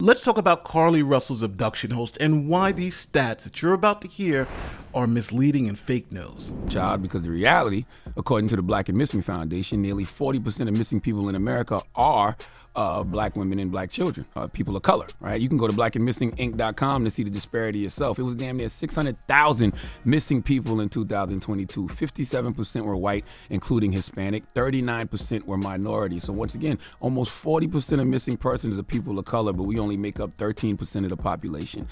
Let's talk about Carlee Russell's abduction host and why these stats that you're about to hear are misleading and fake news. Child, because the reality, according to the Black and Missing Foundation, nearly 40% of missing people in America are Black women and Black children, people of color, right? You can go to blackandmissinginc.com to see the disparity yourself. It was damn near 600,000 missing people in 2022. 57% were white, including Hispanic. 39% were minority. So once again, almost 40% of missing persons are people of color, but we only make up 13% of the population.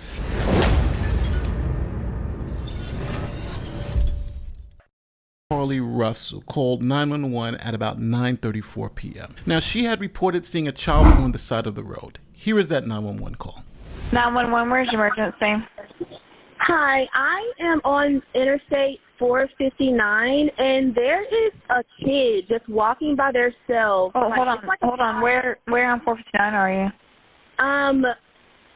Carlee Russell called 911 at about 9:34 p.m. Now, she had reported seeing a child on the side of the road. Here is that 911 call. 911, where's your emergency? Hi, I am on Interstate 459, and there is a kid just walking by themselves. Oh, hold on. Where on 459 are you?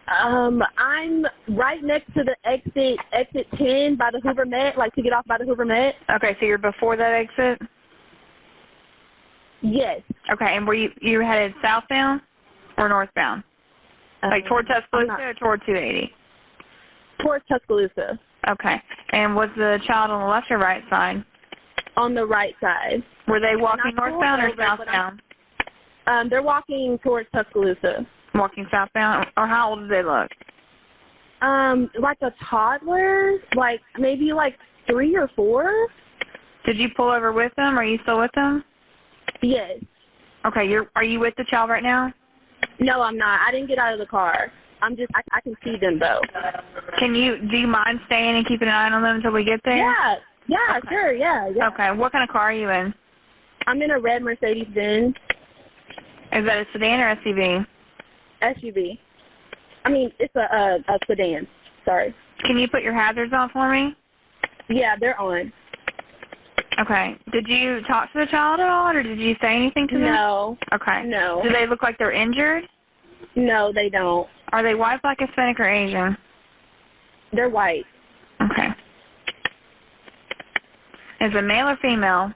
I'm right next to the exit 10 by the Hoover Met, like to get off by the Hoover Met. Okay, so you're before that exit? Yes. Okay, and were you headed southbound or northbound? Like toward Tuscaloosa or toward 280? Towards Tuscaloosa. Okay, and was the child on the left or right side? On the right side. Were they walking northbound or southbound? They're walking towards Tuscaloosa. Walking southbound? Or how old do they look? Like a toddler, like maybe like 3 or 4. Did you pull over with them? Are you still with them? Yes. Okay, are you with the child right now? No, I'm not. I didn't get out of the car. I can see them though. Do you mind staying and keeping an eye on them until we get there? Yeah, okay. Sure, yeah. Okay, what kind of car are you in? I'm in a red Mercedes-Benz. Is that a sedan or SUV? SUV. I mean, it's a sedan. Sorry. Can you put your hazards on for me? Yeah, they're on. Okay. Did you talk to the child at all, or did you say anything to them? No. Okay. No. Do they look like they're injured? No, they don't. Are they white, Black, Hispanic, or Asian? They're white. Okay. Is it male or female?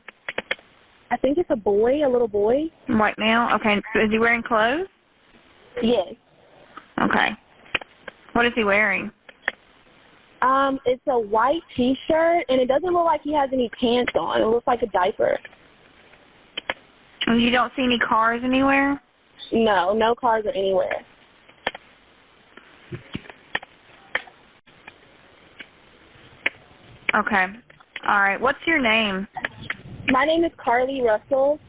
I think it's a boy, a little boy. White male? Okay. Is he wearing clothes? Yes. Okay. What is he wearing? It's a white T-shirt, and it doesn't look like he has any pants on. It looks like a diaper. And you don't see any cars anywhere? No cars are anywhere. Okay. All right. What's your name? My name is Carlee Russell.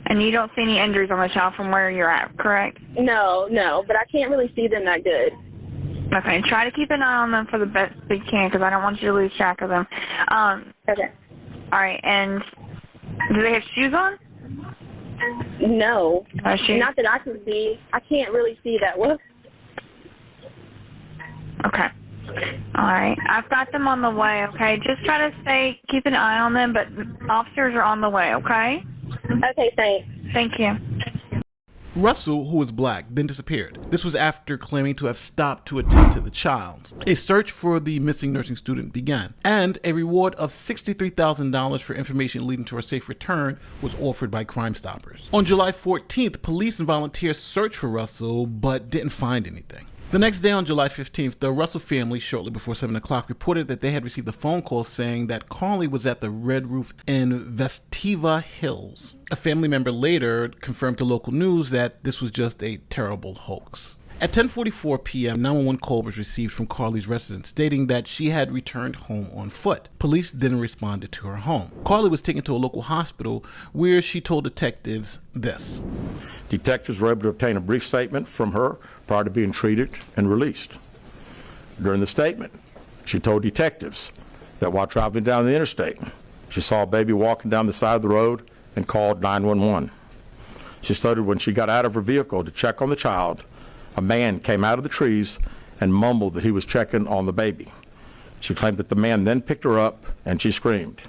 And you don't see any injuries on the child from where you're at, correct? No, but I can't really see them that good. Okay, try to keep an eye on them for the best you can, because I don't want you to lose track of them. Okay. All right, and do they have shoes on? No. Shoes? Not that I can see. I can't really see that well. Okay. All right. I've got them on the way, okay? Just try to keep an eye on them, but the officers are on the way, okay? Okay, thanks. Thank you. Russell, who was Black, then disappeared. This was after claiming to have stopped to attend to the child. A search for the missing nursing student began, and a reward of $63,000 for information leading to her safe return was offered by Crime Stoppers. On July 14th, police and volunteers searched for Russell, but didn't find anything. The next day, on July 15th, the Russell family, shortly before 7 o'clock, reported that they had received a phone call saying that Carlee was at the Red Roof in Vestiva Hills. A family member later confirmed to local news that this was just a terrible hoax. At 10:44 p.m., 911 call was received from Carlee's residence stating that she had returned home on foot. Police then responded to her home. Carlee was taken to a local hospital where she told detectives this. Detectives were able to obtain a brief statement from her prior to being treated and released. During the statement, she told detectives that while traveling down the interstate, she saw a baby walking down the side of the road and called 911. She stated when she got out of her vehicle to check on the child, a man came out of the trees and mumbled that he was checking on the baby. She claimed that the man then picked her up and she screamed.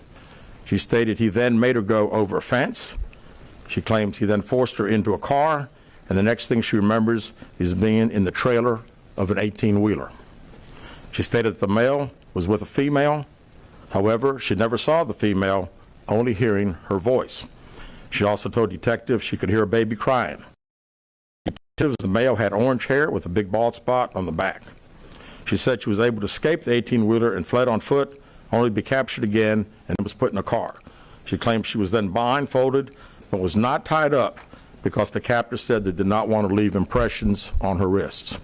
She stated he then made her go over a fence. She claims he then forced her into a car, and the next thing she remembers is being in the trailer of an 18-wheeler. She stated that the male was with a female. However, she never saw the female, only hearing her voice. She also told detectives she could hear a baby crying. Detectives, the male had orange hair with a big bald spot on the back. She said she was able to escape the 18-wheeler and fled on foot, only to be captured again and was put in a car. She claimed she was then blindfolded, but was not tied up because the captor said they did not want to leave impressions on her wrists.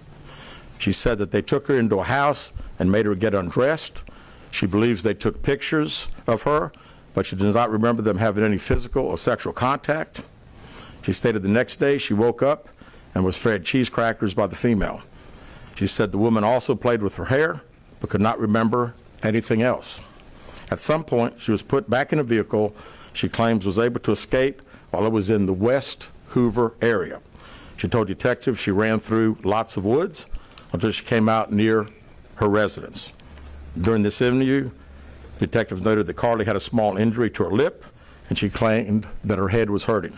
She said that they took her into a house and made her get undressed. She believes they took pictures of her, but she does not remember them having any physical or sexual contact. She stated the next day she woke up and was fed cheese crackers by the female. She said the woman also played with her hair, but could not remember anything else. At some point, she was put back in a vehicle she claims was able to escape while it was in the West Hoover area. She told detectives she ran through lots of woods until she came out near her residence. During this interview, detectives noted that Carlee had a small injury to her lip, and she claimed that her head was hurting.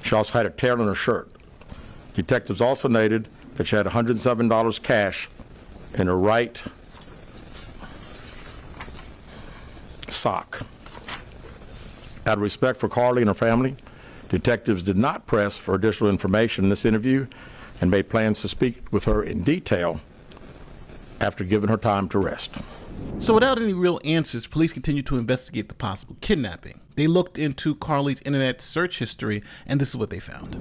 She also had a tear in her shirt. Detectives also noted that she had $107 cash in her right sock. Out of respect for Carlee and her family, detectives did not press for additional information in this interview and made plans to speak with her in detail after giving her time to rest. So without any real answers, police continued to investigate the possible kidnapping. They looked into Carlee's internet search history, and this is what they found.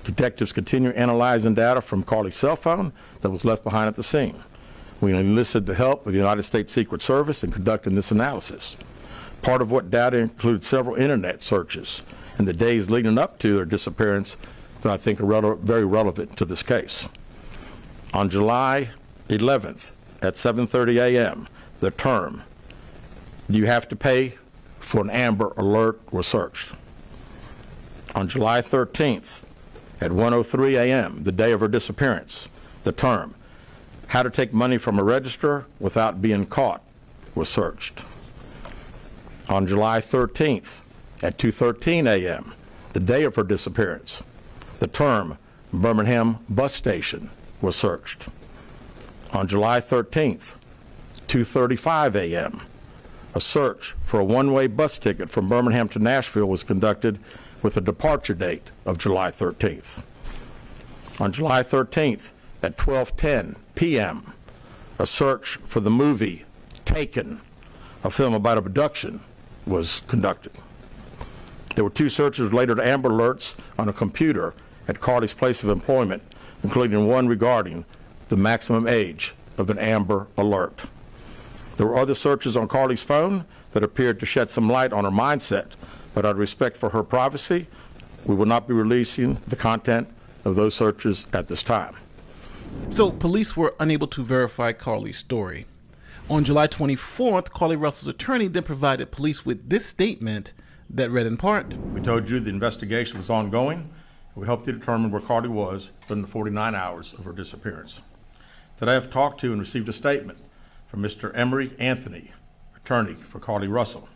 Detectives continue analyzing data from Carlee's cell phone that was left behind at the scene. We enlisted the help of the United States Secret Service in conducting this analysis. Part of what data included several internet searches in the days leading up to their disappearance that I think are very relevant to this case. On July 11th at 7:30 a.m., the term, "Do you have to pay for an Amber Alert?" was searched. On July 13th at 1:03 a.m., the day of her disappearance, the term, "How to take money from a register without being caught," was searched. On July 13th at 2:13 a.m., the day of her disappearance, the term Birmingham bus station was searched. On July 13th, 2:35 a.m., a search for a one-way bus ticket from Birmingham to Nashville was conducted with a departure date of July 13th. On July 13th at 12:10 p.m., a search for the movie Taken, a film about abduction, was conducted. There were two searches related to Amber Alerts on a computer at Carlee's place of employment, including one regarding the maximum age of an Amber Alert. There were other searches on Carlee's phone that appeared to shed some light on her mindset, but out of respect for her privacy, we will not be releasing the content of those searches at this time. So police were unable to verify Carlee's story. On July 24th, Carlee Russell's attorney then provided police with this statement that read in part, "We told you the investigation was ongoing. We helped you determine where Carlee was during the 49 hours of her disappearance. Today I've talked to and received a statement from Mr. Emery Anthony, attorney for Carlee Russell.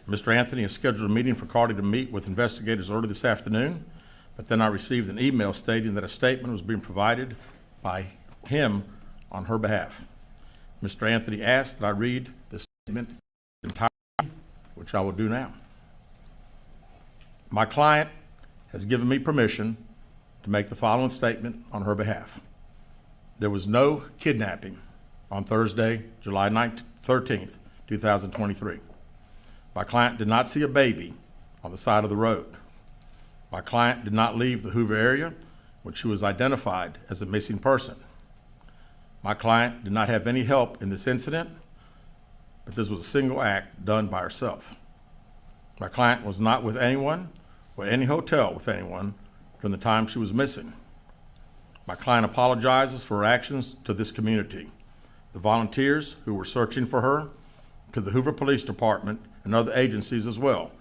Mr. Anthony has scheduled a meeting for Carlee to meet with investigators early this afternoon, but then I received an email stating that a statement was being provided by him on her behalf. Mr. Anthony asked that I read the statement entirely, which I will do now. My client has given me permission to make the following statement on her behalf. There was no kidnapping on Thursday, July 13th, 2023. My client did not see a baby on the side of the road. My client did not leave the Hoover area when she was identified as a missing person. My client did not have any help in this incident, but this was a single act done by herself. My client was not with anyone or any hotel with anyone during the time she was missing. My client apologizes for her actions to this community, the volunteers who were searching for her, to the Hoover Police Department and other agencies as well,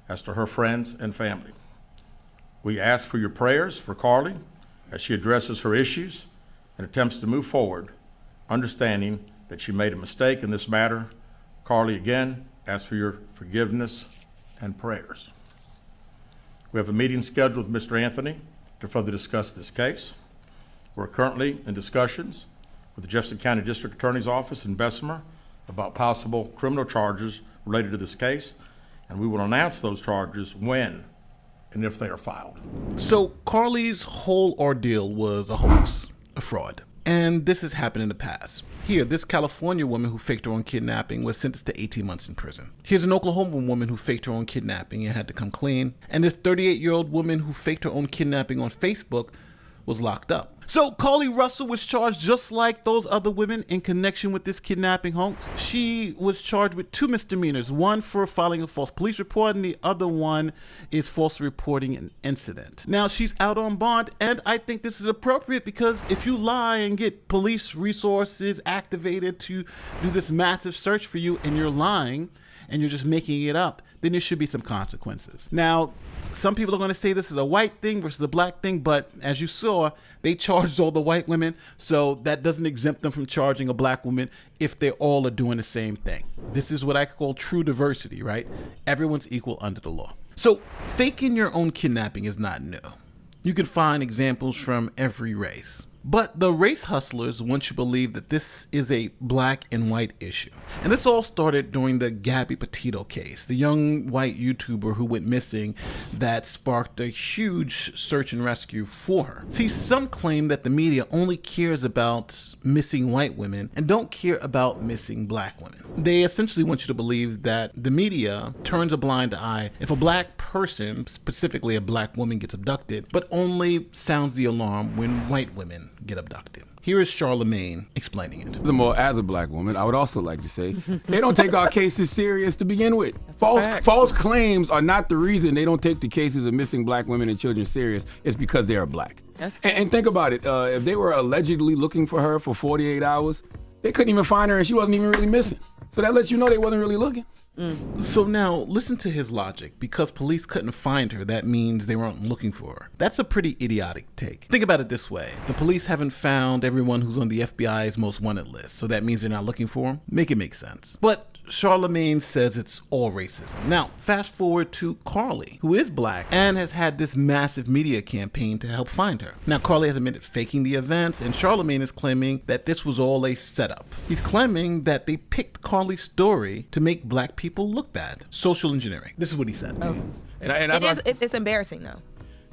as to her friends and family. We ask for your prayers for Carlee as she addresses her issues and attempts to move forward, understanding that she made a mistake in this matter. Carlee, again, asks for your forgiveness and prayers. We have a meeting scheduled with Mr. Anthony to further discuss this case. We're currently in discussions with the Jefferson County District Attorney's Office in Bessemer about possible criminal charges related to this case, And we will announce those charges when and if they are filed. So Carlee's whole ordeal was a hoax, a fraud. And this has happened in the past. Here, this California woman who faked her own kidnapping was sentenced to 18 months in prison. Here's an Oklahoma woman who faked her own kidnapping and had to come clean. And this 38-year-old woman who faked her own kidnapping on Facebook was locked up. So Carlee Russell was charged just like those other women in connection with this kidnapping hoax. She was charged with 2 misdemeanors, one for filing a false police report and the other one is falsely reporting an incident. Now she's out on bond, and I think this is appropriate because if you lie and get police resources activated to do this massive search for you and you're lying and you're just making it up, then there should be some consequences. Now, some people are going to say this is a white thing versus a black thing, but as you saw, they charged all the white women, so that doesn't exempt them from charging a black woman if they all are doing the same thing. This is what I call true diversity, right? Everyone's equal under the law. So faking your own kidnapping is not new. You can find examples from every race. But the race hustlers want you to believe that this is a black and white issue. And this all started during the Gabby Petito case, the young white YouTuber who went missing that sparked a huge search and rescue for her. See, some claim that the media only cares about missing white women and don't care about missing black women. They essentially want you to believe that the media turns a blind eye if a black person, specifically a black woman, gets abducted, but only sounds the alarm when white women get abducted. Here is Charlemagne explaining it. Furthermore, as a black woman, I would also like to say they don't take our cases serious to begin with. False claims are not the reason they don't take the cases of missing black women and children serious. It's because they are black. And think about it. If they were allegedly looking for her for 48 hours, they couldn't even find her and she wasn't even really missing. So that lets you know they wasn't really looking. So now listen to his logic. Because police couldn't find her, that means they weren't looking for her. That's a pretty idiotic take. Think about it this way. The police haven't found everyone who's on the FBI's most wanted list, so that means they're not looking for them? Make it make sense. But Charlemagne says it's all racism. Now, fast forward to Carlee, who is black and has had this massive media campaign to help find her. Now, Carlee has admitted faking the events, and Charlemagne is claiming that this was all a setup. He's claiming that they picked Carlee's story to make black people look bad. Social engineering. This is what he said. Oh. It's embarrassing, though.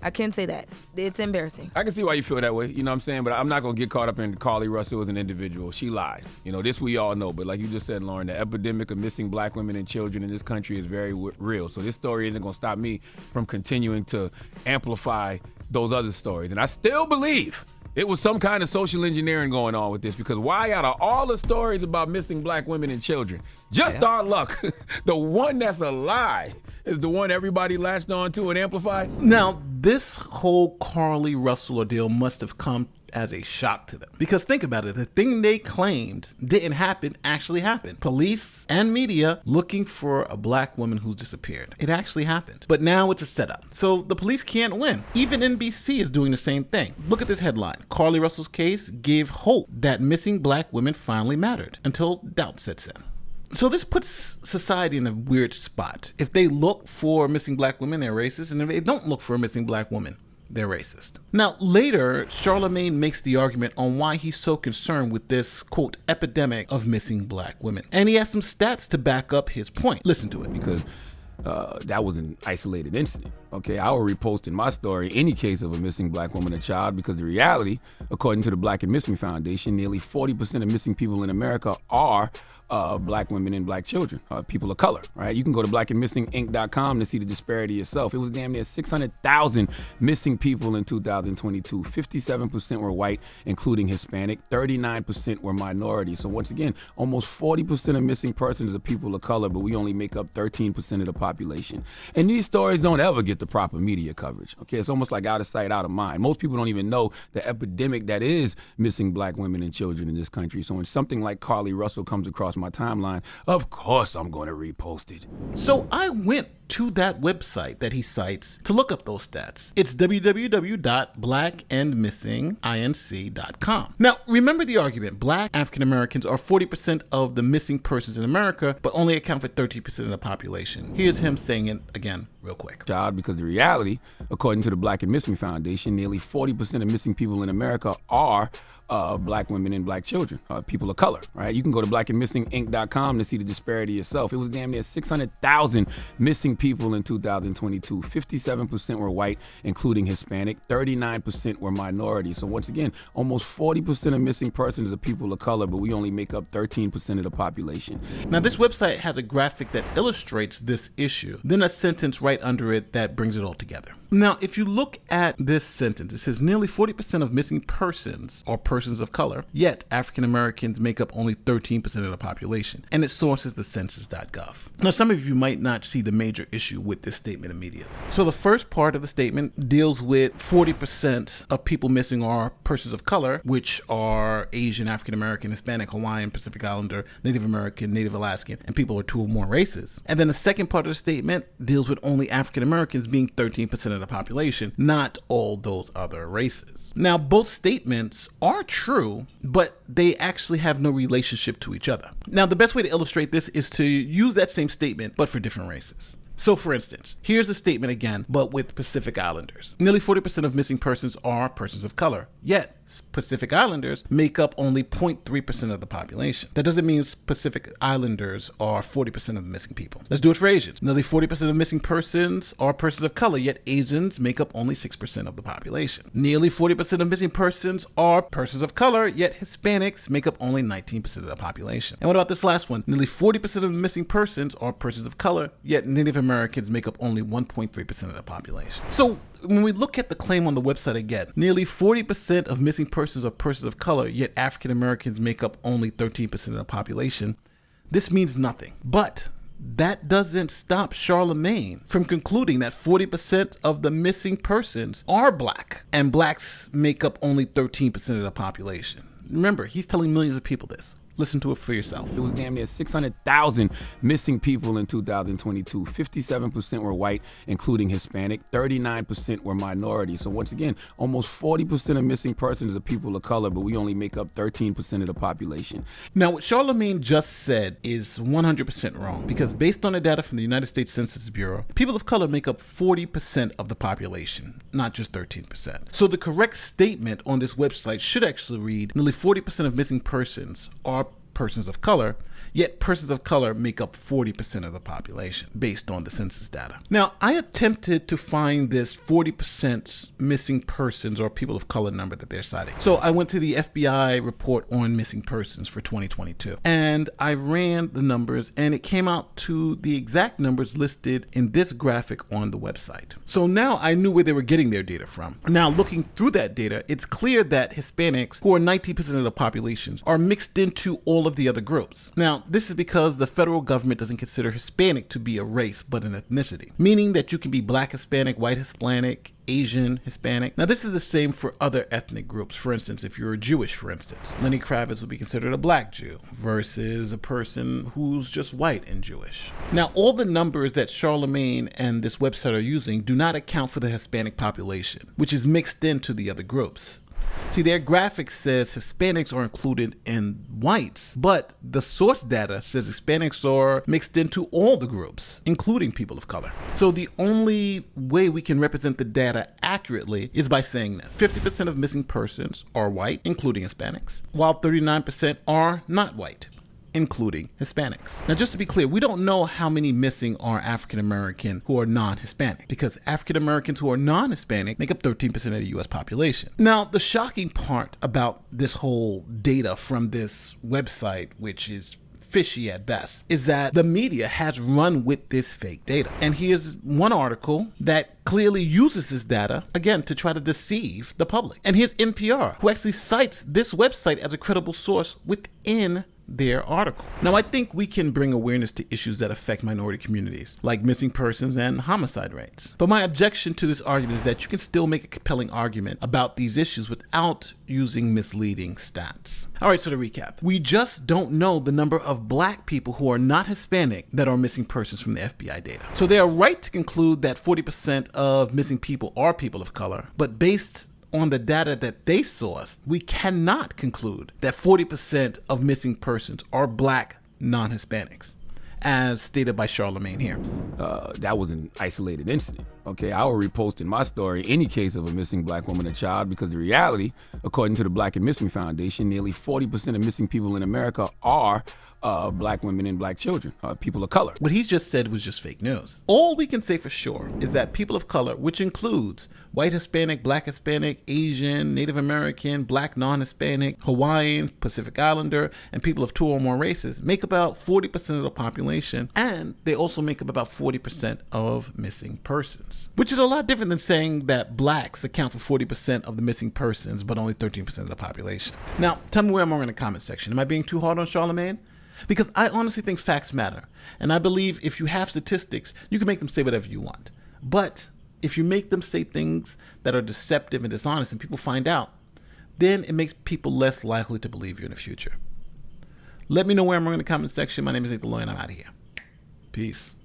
I can say that. It's embarrassing. I can see why you feel that way, you know what I'm saying? But I'm not going to get caught up in Carlee Russell as an individual. She lied. You know, this we all know. But like you just said, Lauren, the epidemic of missing black women and children in this country is very real. So this story isn't going to stop me from continuing to amplify those other stories. And I still believe it was some kind of social engineering going on with this, because why out of all the stories about missing black women and children, just our luck, the one that's a lie is the one everybody latched on to and amplified? Now, this whole Carlee Russell ordeal must have come as a shock to them. Because think about it, the thing they claimed didn't happen actually happened. Police and media looking for a black woman who's disappeared. It actually happened. But now it's a setup. So the police can't win. Even NBC is doing the same thing. Look at this headline. Carlee Russell's case gave hope that missing black women finally mattered, until doubt sets in. So this puts society in a weird spot. If they look for missing black women, they're racist. And if they don't look for a missing black woman, they're racist. Now, later, Charlemagne makes the argument on why he's so concerned with this, quote, epidemic of missing black women. And he has some stats to back up his point. Listen to it. Because that was an isolated incident. Okay, I will repost in my story any case of a missing black woman or child, because the reality, according to the Black and Missing Foundation, nearly 40% of missing people in America are black women and black children, people of color, right? You can go to blackandmissinginc.com to see the disparity yourself. It was damn near 600,000 missing people in 2022. 57% were white, including Hispanic. 39% were minorities. So once again, almost 40% of missing persons are people of color, but we only make up 13% of the population. And these stories don't ever get the proper media coverage. Okay, it's almost like out of sight, out of mind. Most people don't even know the epidemic that is missing black women and children in this country. So when something like Carlee Russell comes across my timeline, of course I'm going to repost it. So I went to that website that he cites to look up those stats. It's www.blackandmissinginc.com. Now, remember the argument. Black African Americans are 40% of the missing persons in America, but only account for 30% of the population. Here's him saying it again real quick. Because the reality, according to the Black and Missing Foundation, nearly 40% of missing people in America are black women and black children, people of color, right? You can go to blackandmissinginc.com BlackandMissingInc.com to see the disparity yourself. It was damn near 600,000 missing people in 2022. 57% were white, including Hispanic. 39% were minority. So once again, almost 40% of missing persons are people of color, but we only make up 13% of the population. Now, this website has a graphic that illustrates this issue, then a sentence right under it that brings it all together. Now, if you look at this sentence, it says nearly 40% of missing persons are persons of color, yet African Americans make up only 13% of the population, and its source is the census.gov. Now, some of you might not see the major issue with this statement immediately. So the first part of the statement deals with 40% of people missing are persons of color, which are Asian, African American, Hispanic, Hawaiian, Pacific Islander, Native American, Native Alaskan, and people of two or more races. And then the second part of the statement deals with only African Americans being 13% of the population, not all those other races. Now, both statements are true, but they actually have no relationship to each other. Now, the best way to illustrate this is to use that same statement, but for different races. So, for instance, here's a statement again, but with Pacific Islanders. Nearly 40% of missing persons are persons of color, yet Pacific Islanders make up only 0.3% of the population. That doesn't mean Pacific Islanders are 40% of the missing people. Let's do it for Asians. Nearly 40% of missing persons are persons of color, yet Asians make up only 6% of the population. Nearly 40% of missing persons are persons of color, yet Hispanics make up only 19% of the population. And what about this last one? Nearly 40% of the missing persons are persons of color, yet Native Americans make up only 1.3% of the population. So when we look at the claim on the website again, nearly 40% of missing persons are persons of color, yet African Americans make up only 13% of the population. This means nothing. But that doesn't stop Charlemagne from concluding that 40% of the missing persons are black, and blacks make up only 13% of the population. Remember, he's telling millions of people this. Listen to it for yourself. It was damn near 600,000 missing people in 2022. 57% were white, including Hispanic. 39% were minority. So once again, almost 40% of missing persons are people of color, but we only make up 13% of the population. Now, what Charlemagne just said is 100% wrong, because based on the data from the United States Census Bureau, people of color make up 40% of the population, not just 13%. So the correct statement on this website should actually read, nearly 40% of missing persons are persons of color, yet persons of color make up 40% of the population based on the census data. Now, I attempted to find this 40% missing persons or people of color number that they're citing. So I went to the FBI report on missing persons for 2022, and I ran the numbers, and it came out to the exact numbers listed in this graphic on the website. So now I knew where they were getting their data from. Now, looking through that data, it's clear that Hispanics, who are 19% of the population, are mixed into all of the other groups. Now, this is because the federal government doesn't consider Hispanic to be a race, but an ethnicity, meaning that you can be black Hispanic, white Hispanic, Asian Hispanic. Now, this is the same for other ethnic groups. For instance, if you're Jewish, for instance, Lenny Kravitz would be considered a black Jew versus a person who's just white and Jewish. Now, all the numbers that Charlemagne and this website are using do not account for the Hispanic population, which is mixed into the other groups. See, their graphic says Hispanics are included in whites, but the source data says Hispanics are mixed into all the groups, including people of color. So the only way we can represent the data accurately is by saying this. 50% of missing persons are white, including Hispanics, while 39% are not white, including Hispanics. Now, just to be clear, we don't know how many missing are African American who are non-Hispanic, because African Americans who are non-Hispanic make up 13% of the US population. Now, the shocking part about this whole data from this website, which is fishy at best, is that the media has run with this fake data. And here's one article that clearly uses this data, again, to try to deceive the public. And here's NPR, who actually cites this website as a credible source within their article. Now, I think we can bring awareness to issues that affect minority communities, like missing persons and homicide rates. But my objection to this argument is that you can still make a compelling argument about these issues without using misleading stats. All right, so to recap, we just don't know the number of black people who are not Hispanic that are missing persons from the FBI data. So they are right to conclude that 40% of missing people are people of color, but based on the data that they sourced, we cannot conclude that 40% of missing persons are black non-Hispanics, as stated by Charlemagne here. That was an isolated incident. okay, I will repost in my story any case of a missing black woman or child, because the reality, according to the Black and Missing Foundation, nearly 40% of missing people in America are black women and black children, people of color. What he's just said was just fake news. All we can say for sure is that people of color, which includes white Hispanic, black Hispanic, Asian, Native American, black non-Hispanic, Hawaiian, Pacific Islander, and people of 2 or more races, make about 40% of the population, and they also make up about 40% of missing persons. Which is a lot different than saying that blacks account for 40% of the missing persons, but only 13% of the population. Now, tell me where I'm wrong in the comment section. Am I being too hard on Charlamagne? Because I honestly think facts matter. And I believe if you have statistics, you can make them say whatever you want. But if you make them say things that are deceptive and dishonest and people find out, then it makes people less likely to believe you in the future. Let me know where I'm wrong in the comment section. My name is Nate the Lawyer, and I'm out of here. Peace.